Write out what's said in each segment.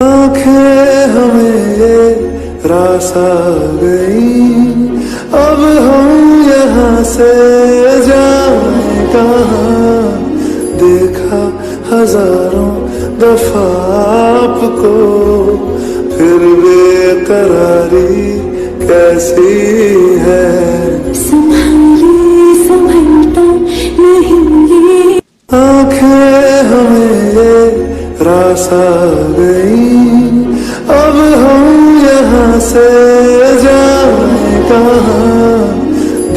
आंखें हमें रास आ गई, अब हम यहाँ से जाए कहाँ। देखा हजारों दफा आपको, फिर बेकरारी कैसी है। संभलता नहीं ये आंखें हमें रास आ गई, अब हम यहाँ से जाए कहाँ।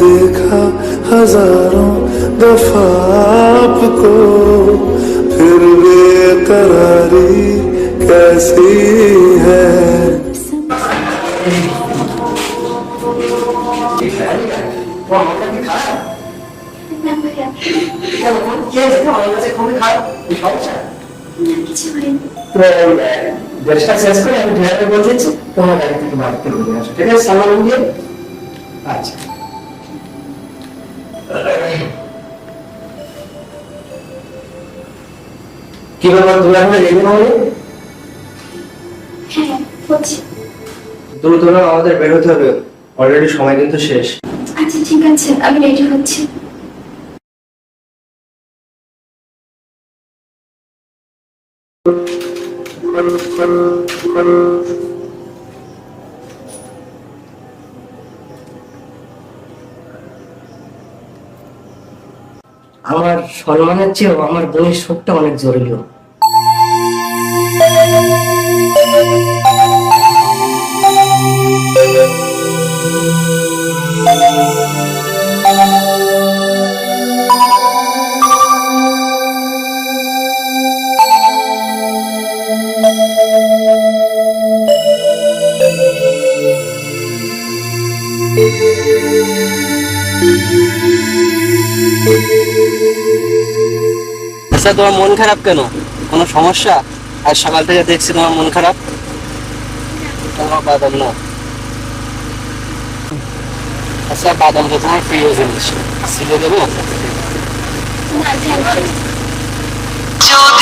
देखा हजारों दफा आपको, फिर बेकरारी कैसी है। দেশটা শেষ করে আমি ড্রাইভার বলছি তোমার গাড়ি থেকে বাড়িতে ঘুরে আসো, ঠিক আছে? সালাম দিয়ে আচ্ছা। কি ব্যাপার, তুমি এখন রেডি নও? হ্যাঁ হচ্ছে। দ্রুত না, আমাদের বের হতে হবে, অলরেডি সময় কিন্তু শেষ। আচ্ছা ঠিক আছে, আমি রেডি হচ্ছি। আমার সম্মানের চেয়েও আমার বোনের শোকটা অনেক জরুরি। আচ্ছা, তোমার মন খারাপ কেন? কোনো সমস্যা? আর সকাল থেকে দেখছি তোমার মন খারাপ। তোমার বাদাম না? আচ্ছা, বাদাম তো তোমার প্রিয় জিনিস, ছিলে দেবো? না, থ্যাংক ইউ।